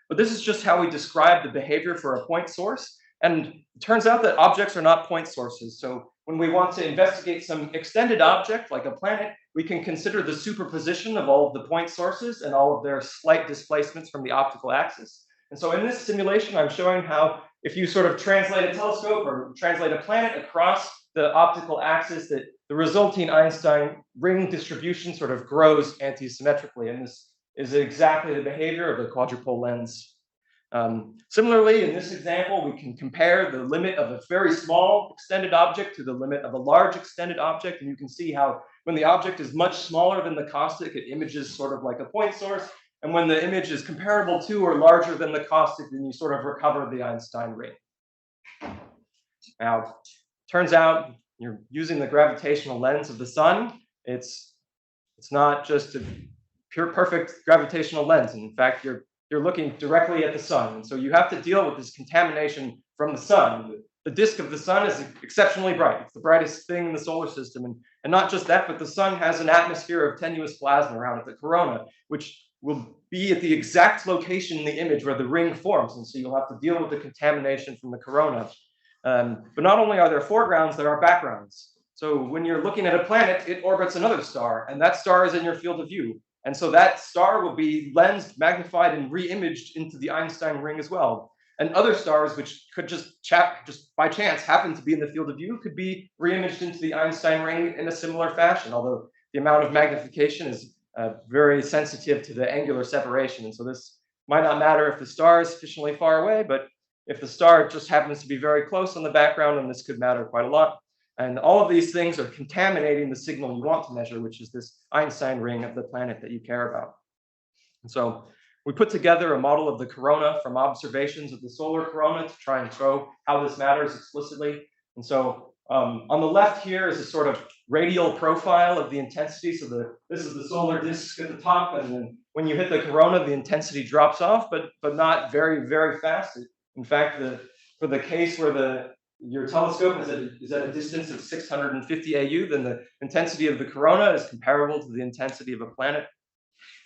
But this is just how we describe the behavior for a point source. And it turns out that objects are not point sources. So when we want to investigate some extended object, like a planet, we can consider the superposition of all of the point sources and all of their slight displacements from the optical axis. And so in this simulation, I'm showing how if you sort of translate a telescope or translate a planet across the optical axis, that the resulting Einstein ring distribution sort of grows anti-symmetrically. And this is exactly the behavior of the quadrupole lens. Similarly, in this example, we can compare the limit of a very small extended object to the limit of a large extended object. And you can see how when the object is much smaller than the caustic, it images sort of like a point source. And when the image is comparable to or larger than the caustic, then you sort of recover the Einstein ring. Now, turns out you're using the gravitational lens of the sun. It's not just a pure perfect gravitational lens. In fact, you're looking directly at the sun. And so you have to deal with this contamination from the sun. The disk of the sun is exceptionally bright. It's the brightest thing in the solar system. And not just that, but the sun has an atmosphere of tenuous plasma around it, the corona, which will be at the exact location in the image where the ring forms, and so you'll have to deal with the contamination from the corona. But not only are there foregrounds, there are backgrounds. So when you're looking at a planet, it orbits another star, and that star is in your field of view. And so that star will be lensed, magnified, and re-imaged into the Einstein ring as well. And other stars, which could just by chance happen to be in the field of view, could be re-imaged into the Einstein ring in a similar fashion, although the amount of magnification is very sensitive to the angular separation. And so this might not matter if the star is sufficiently far away, but if the star just happens to be very close on the background, then this could matter quite a lot. And all of these things are contaminating the signal you want to measure, which is this Einstein ring of the planet that you care about. And so we put together a model of the corona from observations of the solar corona to try and show how this matters explicitly. And so on the left here is a sort of radial profile of the intensity. So this is the solar disk at the top, and then when you hit the corona, the intensity drops off, but not very, very fast. In fact, for the case where your telescope is at a distance of 650 AU, then the intensity of the corona is comparable to the intensity of a planet.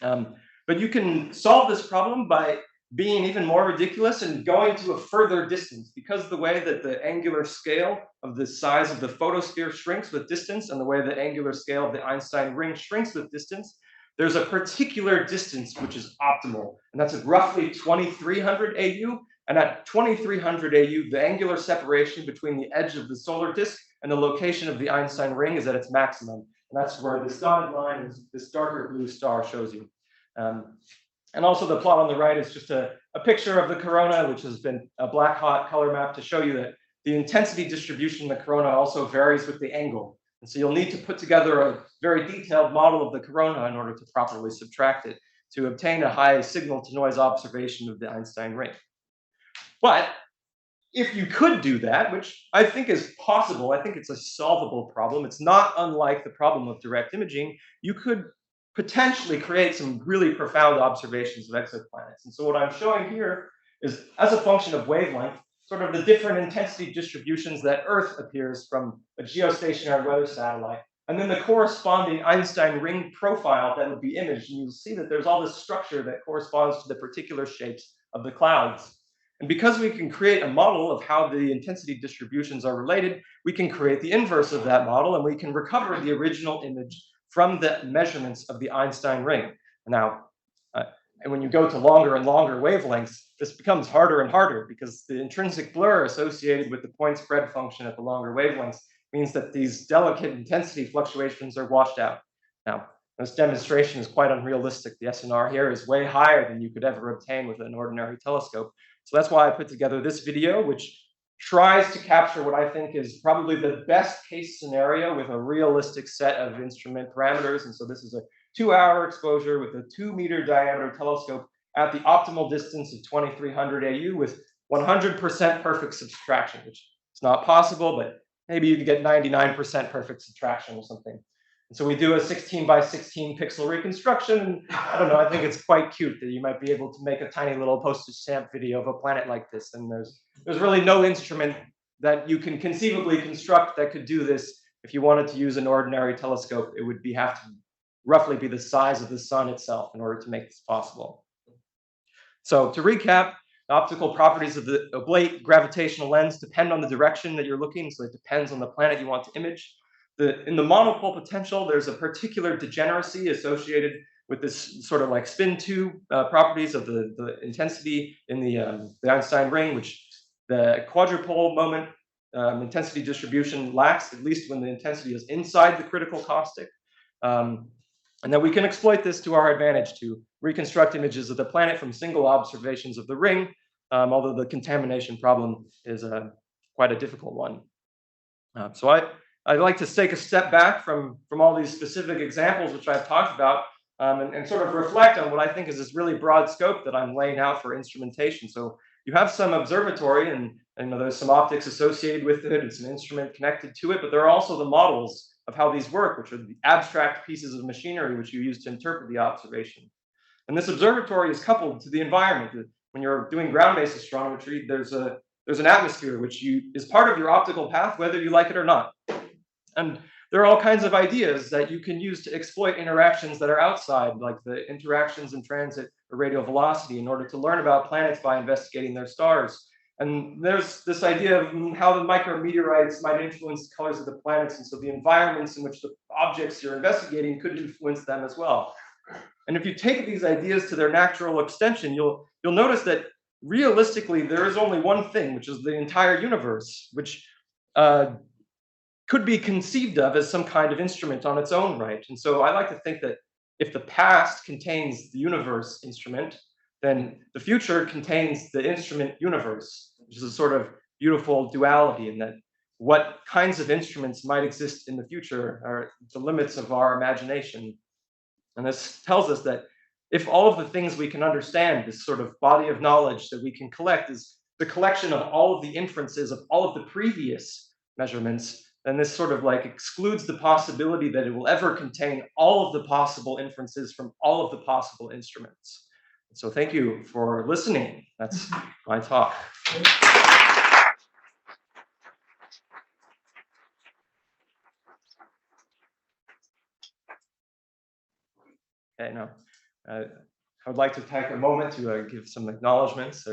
But you can solve this problem by being even more ridiculous and going to a further distance, because the way that the angular scale of the size of the photosphere shrinks with distance and the way the angular scale of the Einstein ring shrinks with distance, there's a particular distance which is optimal, and that's at roughly 2300 AU. And at 2300 AU, the angular separation between the edge of the solar disk and the location of the Einstein ring is at its maximum. And that's where this dotted line, this darker blue star, shows you. And also the plot on the right is just a picture of the corona, which has been a black hot color map to show you that the intensity distribution in the corona also varies with the angle. And so you'll need to put together a very detailed model of the corona in order to properly subtract it to obtain a high signal to noise observation of the Einstein ring. But if you could do that, which I think is possible, I think it's a solvable problem. It's not unlike the problem of direct imaging. You could potentially create some really profound observations of exoplanets. And so what I'm showing here is, as a function of wavelength, sort of the different intensity distributions that Earth appears from a geostationary weather satellite, and then the corresponding Einstein ring profile that would be imaged. And you'll see that there's all this structure that corresponds to the particular shapes of the clouds. And because we can create a model of how the intensity distributions are related, we can create the inverse of that model, and we can recover the original image from the measurements of the Einstein ring. Now, and when you go to longer and longer wavelengths, this becomes harder and harder, because the intrinsic blur associated with the point spread function at the longer wavelengths means that these delicate intensity fluctuations are washed out. Now, this demonstration is quite unrealistic. The SNR here is way higher than you could ever obtain with an ordinary telescope. So that's why I put together this video, which tries to capture what I think is probably the best case scenario with a realistic set of instrument parameters. And so this is a 2-hour exposure with a 2-meter diameter telescope at the optimal distance of 2300 AU with 100% perfect subtraction, which is not possible, but maybe you can get 99% perfect subtraction or something. And so we do a 16 by 16 pixel reconstruction. And I don't know, I think it's quite cute that you might be able to make a tiny little postage stamp video of a planet like this. And there's really no instrument that you can conceivably construct that could do this. If you wanted to use an ordinary telescope, it would have to roughly be the size of the sun itself in order to make this possible. So to recap, the optical properties of the oblate gravitational lens depend on the direction that you're looking. So it depends on the planet you want to image. In the monopole potential, there's a particular degeneracy associated with this sort of like spin tube properties of the intensity in the Einstein ring, which the quadrupole moment intensity distribution lacks, at least when the intensity is inside the critical caustic. And then we can exploit this to our advantage to reconstruct images of the planet from single observations of the ring, although the contamination problem is quite a difficult one. So I'd like to take a step back from all these specific examples which I've talked about and sort of reflect on what I think is this really broad scope that I'm laying out for instrumentation. So you have some observatory and there's some optics associated with it. It's an instrument connected to it, but there are also the models of how these work, which are the abstract pieces of machinery which you use to interpret the observation. And this observatory is coupled to the environment. When you're doing ground-based astrometry, there's an atmosphere which is part of your optical path, whether you like it or not. And there are all kinds of ideas that you can use to exploit interactions that are outside, like the interactions in transit or radial velocity, in order to learn about planets by investigating their stars. And there's this idea of how the micrometeorites might influence the colors of the planets, and so the environments in which the objects you're investigating could influence them as well. And if you take these ideas to their natural extension, you'll notice that realistically there is only one thing, which is the entire universe, which could be conceived of as some kind of instrument on its own right. And so I like to think that if the past contains the universe instrument, then the future contains the instrument universe, which is a sort of beautiful duality, in that what kinds of instruments might exist in the future are the limits of our imagination. And this tells us that if all of the things we can understand, this sort of body of knowledge that we can collect, is the collection of all of the inferences of all of the previous measurements, then this sort of like excludes the possibility that it will ever contain all of the possible inferences from all of the possible instruments. So thank you for listening. That's my talk. Okay, now I would like to take a moment to give some acknowledgements.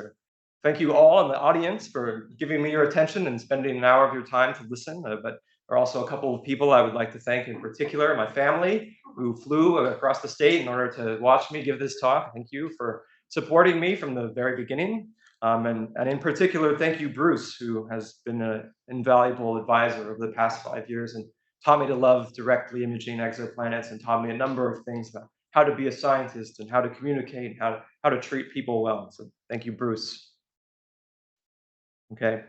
Thank you all in the audience for giving me your attention and spending an hour of your time to listen. But there are also a couple of people I would like to thank in particular: my family, who flew across the state in order to watch me give this talk. Thank you for supporting me from the very beginning. And in particular, thank you, Bruce, who has been an invaluable advisor over the past 5 years and taught me to love directly imaging exoplanets, and taught me a number of things about how to be a scientist and how to communicate, and how to treat people well. So thank you, Bruce. Okay,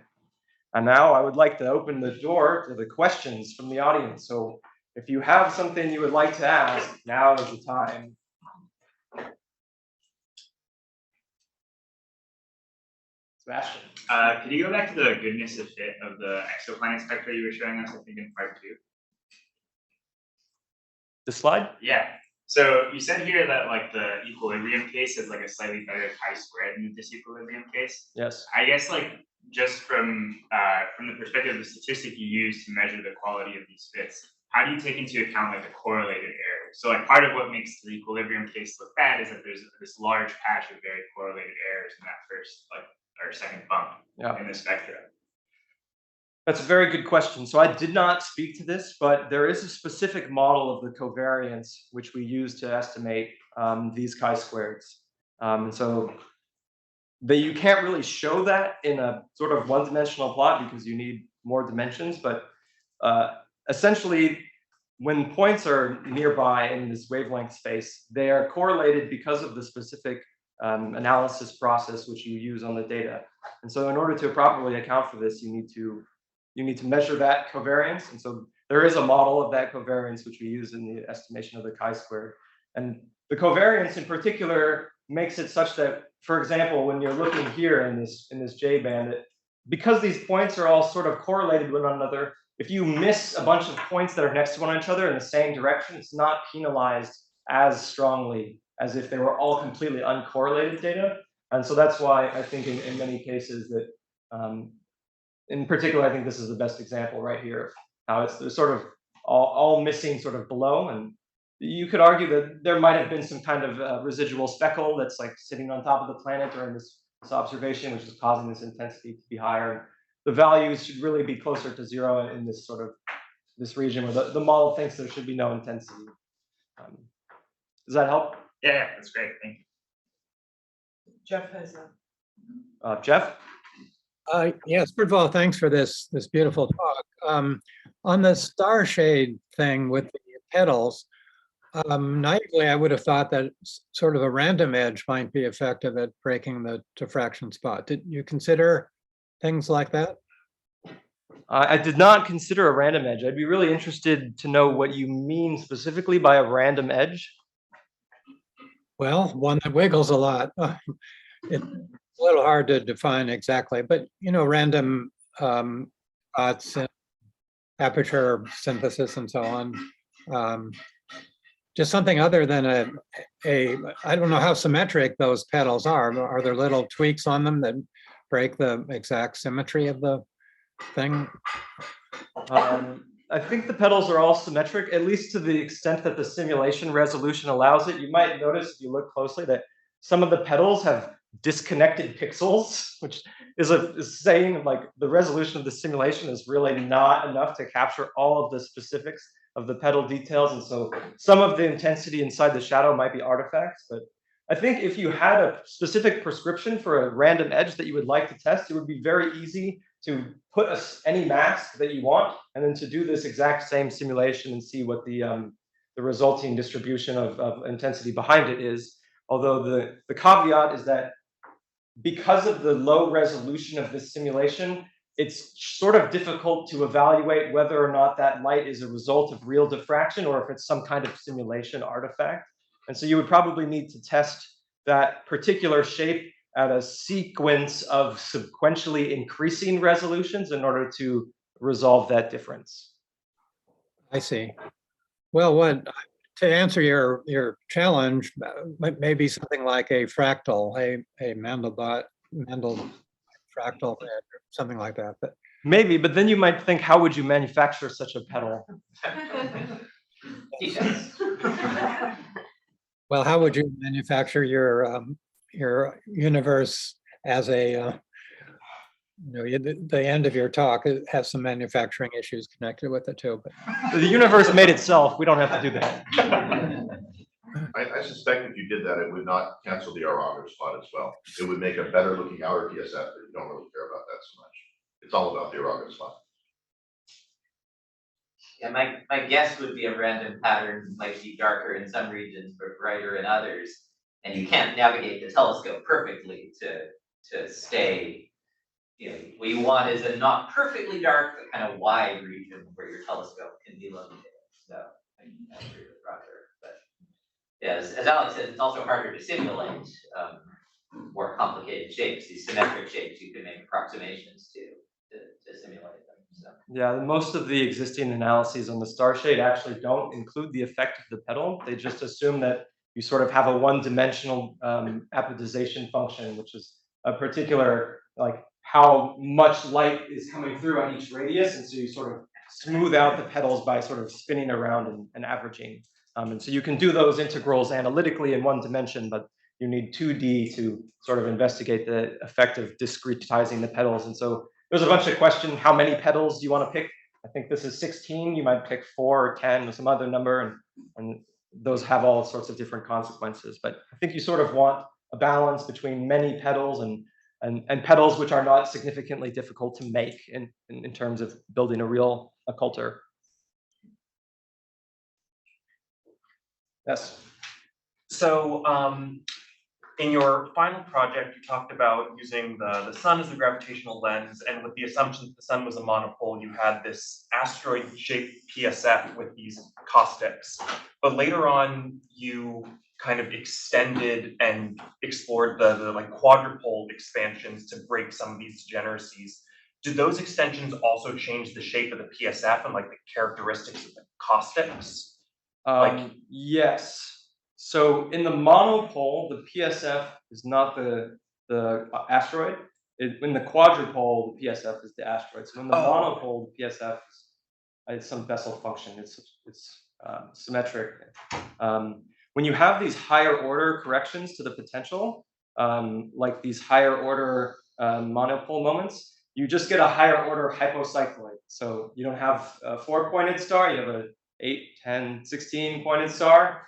and now I would like to open the door to the questions from the audience. So if you have something you would like to ask, now is the time. Sebastian. Could you go back to the goodness of fit of the exoplanet spectra you were showing us, I think, in part 2? This slide? Yeah. So you said here that like the equilibrium case is like a slightly better chi-square than the disequilibrium case. Yes. I guess like just from the perspective of the statistic you use to measure the quality of these fits, how do you take into account like the correlated error? So like part of what makes the equilibrium case look bad is that there's this large patch of very correlated errors in that first or second bump in the spectra. That's a very good question. So I did not speak to this, but there is a specific model of the covariance which we use to estimate these chi-squareds. And so you can't really show that in a sort of one-dimensional plot because you need more dimensions. But essentially, when points are nearby in this wavelength space, they are correlated because of the specific analysis process which you use on the data. And so in order to properly account for this, you need to measure that covariance. And so there is a model of that covariance which we use in the estimation of the chi-squared. And the covariance in particular makes it such that, for example, when you're looking here in this J band, because these points are all sort of correlated with one another, if you miss a bunch of points that are next to one another in the same direction, it's not penalized as strongly as if they were all completely uncorrelated data. And so that's why I think in many cases that, in particular, I think this is the best example right here, how they're sort of all missing sort of below. And you could argue that there might have been some kind of residual speckle that's like sitting on top of the planet during this observation, which is causing this intensity to be higher. The values should really be closer to 0 in this sort of this region where the model thinks there should be no intensity. Does that help? Yeah, that's great. Thank you. Jeff has a. Jeff? Yes, first of all, thanks for this beautiful talk. On the star shade thing with the petals, naively, I would have thought that sort of a random edge might be effective at breaking the diffraction spot. Did you consider things like that? I did not consider a random edge. I'd be really interested to know what you mean specifically by a random edge. Well, one that wiggles a lot. It's a little hard to define exactly, but you know, random spots in aperture synthesis and so on. Just something other than I don't know how symmetric those petals are. Are there little tweaks on them that break the exact symmetry of the thing? I think the petals are all symmetric, at least to the extent that the simulation resolution allows it. You might notice if you look closely that some of the petals have disconnected pixels, which is saying like the resolution of the simulation is really not enough to capture all of the specifics of the petal details. And so some of the intensity inside the shadow might be artifacts, but I think if you had a specific prescription for a random edge that you would like to test, it would be very easy to put any mask that you want, and then to do this exact same simulation and see what the resulting distribution of intensity behind it is. Although the caveat is that because of the low resolution of this simulation, it's sort of difficult to evaluate whether or not that light is a result of real diffraction or if it's some kind of simulation artifact. And so you would probably need to test that particular shape at a sequence of sequentially increasing resolutions in order to resolve that difference. I see. Well, to answer your challenge, maybe something like a fractal, a Mandelbrot fractal, something like that. But maybe, but then you might think, how would you manufacture such a petal? Well, how would you manufacture your universe as a the end of your talk has some manufacturing issues connected with it too. But the universe made itself. We don't have to do that. I suspect if you did that, it would not cancel the orthogonal spot as well. It would make a better looking outer PSF, but you don't really care about that so much. It's all about the orthogonal spot. Yeah, my guess would be a random pattern might be darker in some regions, but brighter in others. And you can't navigate the telescope perfectly to stay, what you want is a not perfectly dark, but kind of wide region where your telescope can be located. So I agree with Roger. But yeah, as Alex said, it's also harder to simulate more complicated shapes. These symmetric shapes, you can make approximations to simulate them. So. Yeah, most of the existing analyses on the star shade actually don't include the effect of the petal. They just assume that you sort of have a one-dimensional apodization function, which is a particular, like how much light is coming through on each radius. And so you sort of smooth out the petals by sort of spinning around and averaging. And so you can do those integrals analytically in one dimension, but you need 2D to sort of investigate the effect of discretizing the petals. And so there's a bunch of questions. How many petals do you want to pick? I think this is 16. You might pick 4 or 10 or some other number, and those have all sorts of different consequences. But I think you sort of want a balance between many petals and petals which are not significantly difficult to make in terms of building a real occulter. Yes. So in your final project, you talked about using the sun as the gravitational lens, and with the assumption that the sun was a monopole, you had this asteroid-shaped PSF with these caustics. But later on, you kind of extended and explored the like quadrupole expansions to break some of these degeneracies. Did those extensions also change the shape of the PSF and like the characteristics of the caustics? Yes. So in the monopole, the PSF is not the asteroid. In the quadrupole, the PSF is the asteroid. So in the monopole, the PSF is some Bessel function. It's symmetric. When you have these higher order corrections to the potential, like these higher order monopole moments, you just get a higher order hypocycloid. So you don't have a 4-pointed star, you have a 8, 10, 16 pointed star.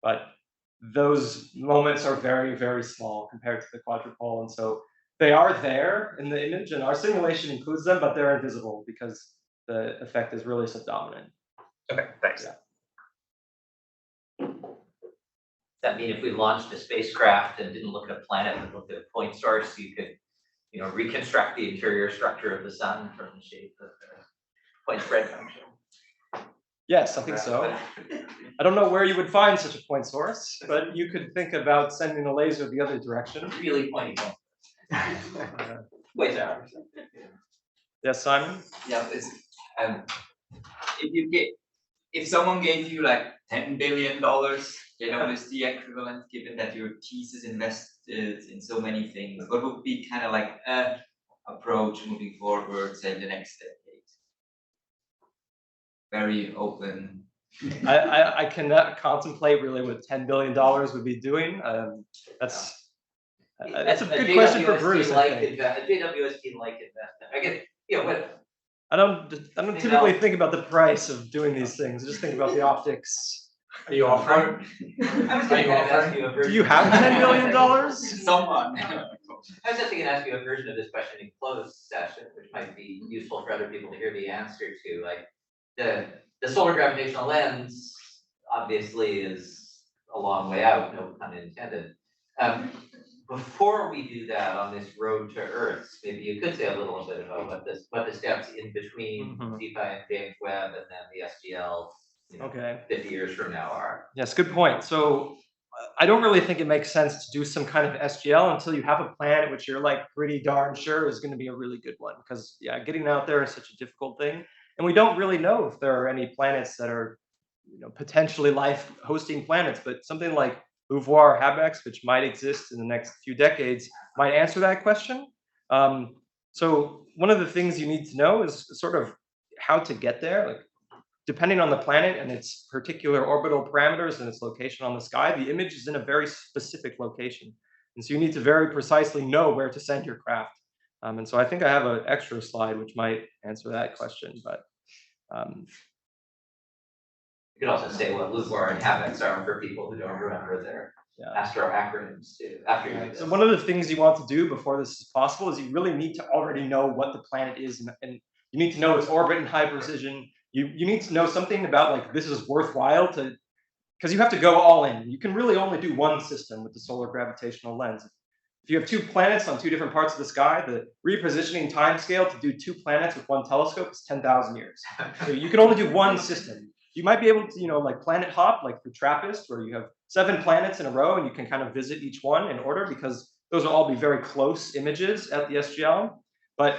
But those moments are very, very small compared to the quadrupole. And so they are there in the image, and our simulation includes them, but they're invisible because the effect is really subdominant. Okay, thanks. Yeah. Does that mean if we launched a spacecraft and didn't look at a planet but looked at a point source, you could, reconstruct the interior structure of the sun from the shape of the point spread function? Yes, I think so. I don't know where you would find such a point source, but you could think about sending a laser the other direction. Really pointy point. Wait, Yes, Simon? Yeah, it's, if someone gave you like $10 billion, is the equivalent, given that your thesis invested in so many things, what would be kind of like approach moving forward, say the next decade? very open. I cannot contemplate really what $10 billion would be doing. That's a good question for Bruce, I think. A JWST-like investment. I guess, what. I don't typically think about the price of doing these things. I just think about the optics. Are you offering? I was gonna kind of ask you a version. Do you have $10 billion? Someone. I was just going to ask you a version of this question in closed session, which might be useful for other people to hear the answer to. Like the solar gravitational lens obviously is a long way out, no pun intended. Before we do that on this road to Earth, maybe you could say a little bit about what the steps in between DeFi and James Webb and then the SGL, Okay. 50 years from now are. Yes, good point. So I don't really think it makes sense to do some kind of SGL until you have a planet which you're like pretty darn sure is going to be a really good one. Because getting out there is such a difficult thing, and we don't really know if there are any planets that are, potentially life-hosting planets. But something like Beauvoir or Habex, which might exist in the next few decades, might answer that question. So one of the things you need to know is sort of how to get there. Like, depending on the planet and its particular orbital parameters and its location on the sky, the image is in a very specific location. And so you need to very precisely know where to send your craft. And so I think I have an extra slide which might answer that question. But You could also say what LUVOIR and HABEX are for people who don't remember their astro acronyms too. After you do this. So one of the things you want to do before this is possible is you really need to already know what the planet is, and you need to know its orbit and high precision. You need to know something about like this is worthwhile to, because you have to go all in. You can really only do one system with the solar gravitational lens. If you have two planets on two different parts of the sky, the repositioning timescale to do two planets with one telescope is 10,000 years. So you can only do one system. You might be able to, like planet hop, like for TRAPPIST, where you have 7 planets in a row and you can kind of visit each one in order, because those will all be very close images at the SGL. But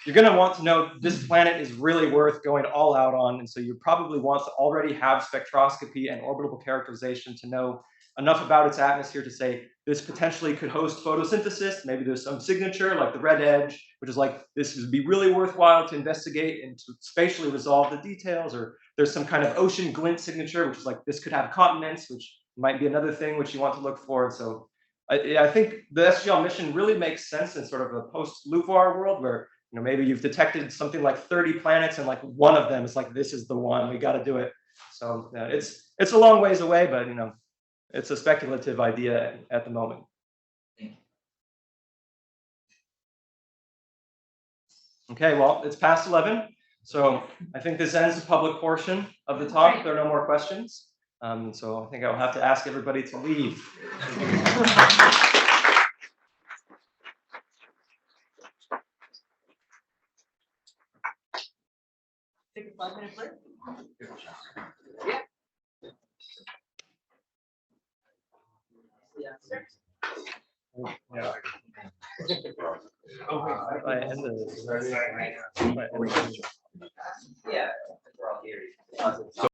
you're going to want to know this planet is really worth going all out on. And so you probably want to already have spectroscopy and orbital characterization to know enough about its atmosphere to say this potentially could host photosynthesis. Maybe there's some signature like the red edge, which is like this would be really worthwhile to investigate and to spatially resolve the details. Or there's some kind of ocean glint signature, which is like this could have continents, which might be another thing which you want to look for. And so I think the SGL mission really makes sense in sort of a post-LUVOIR world where maybe you've detected something like 30 planets and like one of them is like, this is the one, we got to do it. So it's a long ways away, but it's a speculative idea at the moment. Okay, well, it's past 11. So I think this ends the public portion of the talk. There are no more questions. So I think I'll have to ask everybody to leave. Take a 5-minute break. Yeah. I end the- Yeah, we're all here.